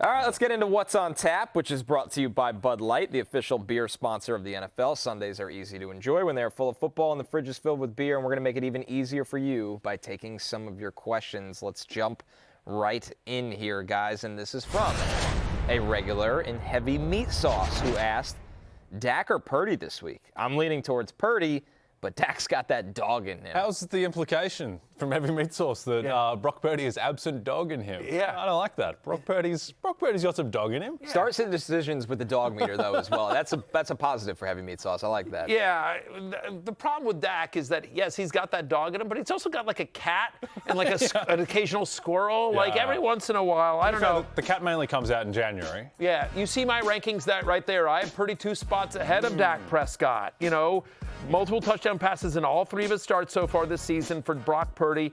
All right, let's get into What's on Tap, which is brought to you by Bud Light, the official beer sponsor of the NFL. Sundays are easy to enjoy when they're full of football and the fridge is filled with beer, and we're going to make it even easier for you by taking some of your questions. Let's jump right in here, guys, and this is from a regular in heavy meat sauce who asked, Dak or Purdy this week? I'm leaning towards Purdy, but Dak's got that dog in him. How's the implication from heavy meat sauce that Brock Purdy is absent dog in him? Yeah. I don't like that. Brock Purdy's got some dog in him. Yeah. Start some decisions with the dog meter, though, as well. That's a positive for heavy meat sauce. I like that. Yeah, the problem with Dak is that, yes, he's got that dog in him, but he's also got like a cat and like an occasional squirrel. Yeah. Like every once in a while, I don't know. The cat mainly comes out in January. Yeah, you see my rankings that right there. I have Purdy 2 spots ahead of Dak Prescott. You know, multiple touchdown passes in all 3 of his starts so far this season for Brock Purdy.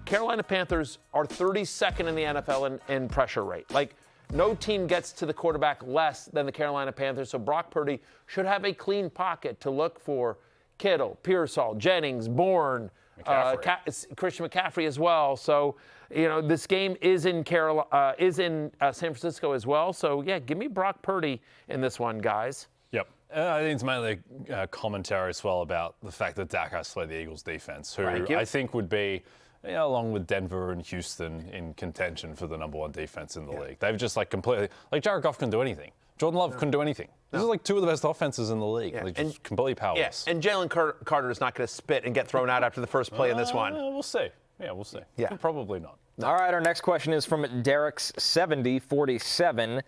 Carolina Panthers are 32nd in the NFL in pressure rate. Like, no team gets to the quarterback less than the Carolina Panthers, so Brock Purdy should have a clean pocket to look for Kittle, Pearsall, Jennings, Bourne, Christian McCaffrey as well. So, you know, this game is in San Francisco as well. So, yeah, give me Brock Purdy in this one, guys. Yep. I think it's mainly a commentary as well about the fact that Dak has to play the Eagles defense, who I think would be, along with Denver and Houston, in contention for the #1 defense in the league. They've just completely, Jared Goff couldn't do anything. Jordan Love couldn't do anything. This is 2 of the best offenses in the league. Yeah. Just completely powerless. Yeah. And Jalen Carter is not going to spit and get thrown out after the first play in this one. We'll see. Yeah, we'll see. Yeah. Probably not. No. All right, our next question is from Derek's 7047.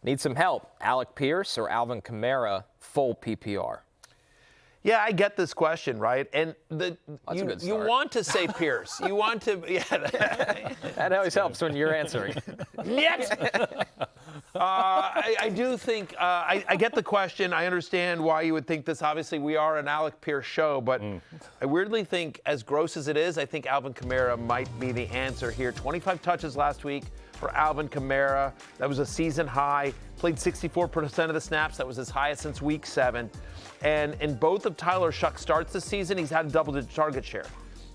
Need some help. Alec Pierce or Alvin Kamara, full PPR? Yeah, I get this question, right? And you want to say Pierce. You want to, That always helps when you're answering. Next. I do think, I get the question. I understand why you would think this. Obviously, we are an Alec Pierce show, but I weirdly think, as gross as it is, I think Alvin Kamara might be the answer here. 25 touches last week for Alvin Kamara. That was a season high. Played 64% of the snaps. That was his highest since week 7. And in both of Tyler Shuck's starts this season, he's had a double-digit target share.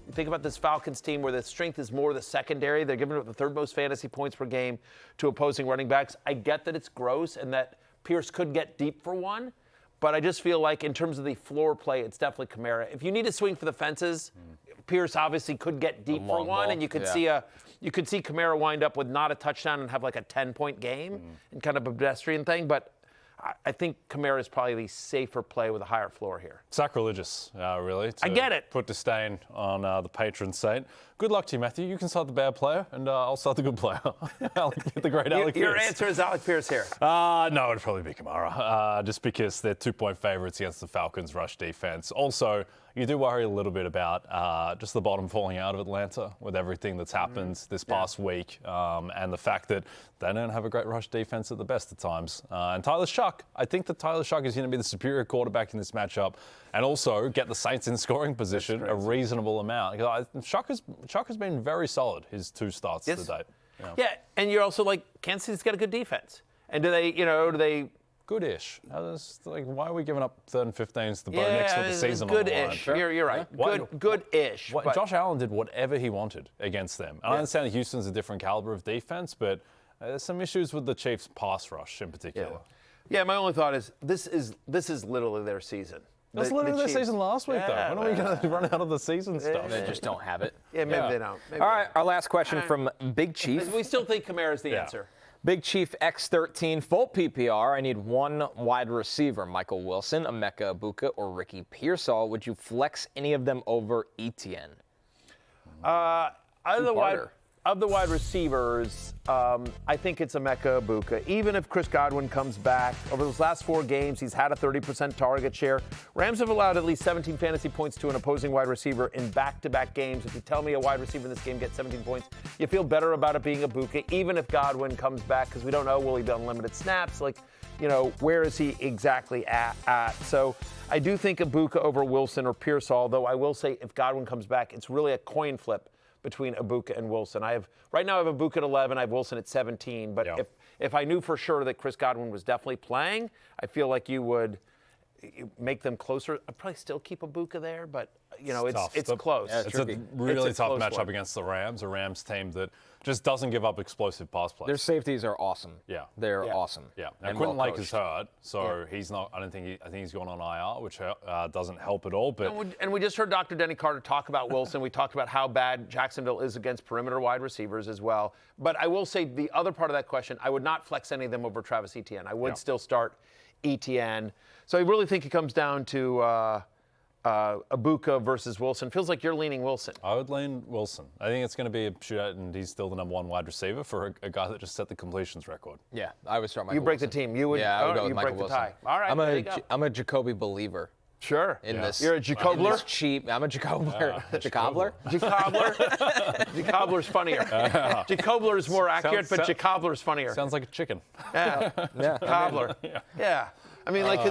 You think about this Falcons team where the strength is more the secondary. They're giving up the 3rd most fantasy points per game to opposing running backs. I get that it's gross and that Pierce could get deep for one, but I just feel like in terms of the floor play, it's definitely Kamara. If you need to swing for the fences, Pierce obviously could get deep for one, ball. And you could see Kamara wind up with not a touchdown and have like a 10-point game and kind of a pedestrian thing, but I think Kamara is probably the safer play with a higher floor here. Sacrilegious, really. I get it. Put disdain on the patron saint. Good luck to you, Matthew. You can start the bad player, and I'll start the good player. The great Alec Pierce. Your answer is Alec Pierce here. No, it'd probably be Kamara, just because they're 2-point favorites against the Falcons' rush defense. Also, you do worry a little bit about just the bottom falling out of Atlanta with everything that's happened this past week, and the fact that they don't have a great rush defense at the best of times. And Tyler Shuck, I think that Tyler Shuck is going to be the superior quarterback in this matchup, and also get the Saints in scoring position a reasonable amount. Shuck has been very solid his 2 starts to date. Yeah, and you're also like, Kansas City's got a good defense. And do they good-ish. Why are we giving up 3rd and 15s to next to the season? Good-ish. You're right. Good-ish. Josh Allen did whatever he wanted against them. And I understand that Houston's a different caliber of defense, but there's some issues with the Chiefs' pass rush in particular. Yeah, my only thought is this is literally their season. That's literally their season last week, though. When are we going to run out of the season stuff? They just don't have it. Yeah, maybe they don't. All right, our last question from Big Chief. We still think Kamara's the answer. Big Chief X13, full PPR. I need 1 wide receiver, Michael Wilson, Emeka Egbuka, or Ricky Pearsall. Would you flex any of them over Etienne? Of the wide receivers, I think it's Emeka Egbuka. Even if Chris Godwin comes back, over those last 4 games, he's had a 30% target share. Rams have allowed at least 17 fantasy points to an opposing wide receiver in back-to-back games. If you tell me a wide receiver in this game gets 17 points, you feel better about it being Egbuka, even if Godwin comes back, because we don't know, will he be on limited snaps? Where is he exactly at? So I do think Egbuka over Wilson or Pearsall, though I will say if Godwin comes back, it's really a coin flip between Egbuka and Wilson. Right now I have Egbuka at 11, I have Wilson at 17, but if I knew for sure that Chris Godwin was definitely playing, I feel like you would make them closer. I'd probably still keep Ibuka there, but it's tough. it's close. Yeah, It's tricky. a really It's a tough close matchup one. against the Rams, a Rams team that just doesn't give up explosive pass plays. Their safeties are awesome. Yeah. They're Yeah. awesome. Yeah, now And Quentin well Lake is coached. hurt, so he's not. I think he's gone on IR, which doesn't help at all. But And we just heard Dr. Denny Carter talk about Wilson. We talked about how bad Jacksonville is against perimeter wide receivers as well. But I will say the other part of that question, I would not flex any of them over Travis Etienne. I would still start Etienne. So I really think it comes down to Ibuka versus Wilson. Feels like you're leaning Wilson. I would lean Wilson. I think it's going to be a shootout, and he's still the number one wide receiver for a guy that just set the completions record. Yeah, I would start Michael You break Wilson. the team. You would. Yeah, I would oh, go with you Michael break the Wilson. tie. All right, there you go. I'm a Jacoby believer Sure. in this. You're a in Jacobler? this cheap. I'm a Jacobler. Jacobler? Jacobler. Jacobler's funnier. Jacobler is more accurate, but sound- Jacobler's funnier. Sounds like a chicken. Yeah. Yeah. Cobbler. Yeah. I mean, like,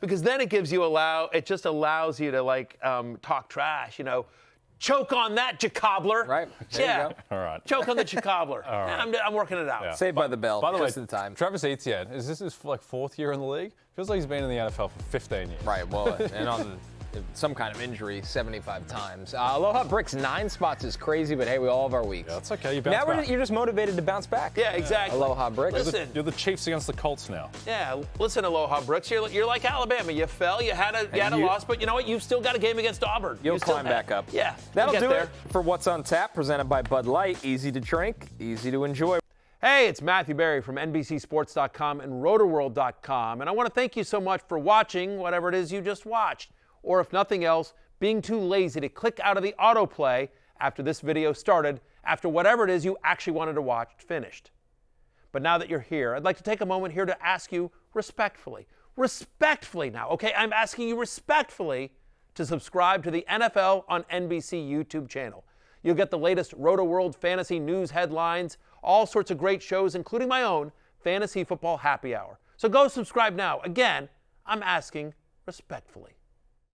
because then it gives you it just allows you to talk trash, choke on that, Jacobler. Right. There Yeah. you go. All right. Choke on the Jacobler. I'm working it out. Yeah. Saved by the bell. By the just way, in time. Travis Etienne, is this his fourth year in the league? Feels like he's been in the NFL for 15 years. Right, well, and on some kind of injury 75 times. Aloha Bricks, 9 spots is crazy, but hey, we all have our weeks. That's okay. You bounce Now back. you're just motivated to bounce back. Yeah, exactly. Aloha Bricks. Listen. You're the Chiefs against the Colts now. Yeah, listen, Aloha Brooks, you're like Alabama. You fell, you had a you- loss, but you know what? You've still got a game against Auburn. You'll You still climb have- back up. Yeah, That'll you'll do get there. it for What's on Tap, presented by Bud Light. Easy to drink, easy to enjoy. Hey, it's Matthew Berry from NBCSports.com and RotoWorld.com, and I want to thank you so much for watching whatever it is you just watched, or if nothing else, being too lazy to click out of the autoplay after this video started, after whatever it is you actually wanted to watch finished. But now that you're here, I'd like to take a moment here to ask you respectfully now, okay? I'm asking you respectfully to subscribe to the NFL on NBC YouTube channel. You'll get the latest Roto World fantasy news headlines, all sorts of great shows, including my own Fantasy Football Happy Hour. So go subscribe now. Again, I'm asking respectfully.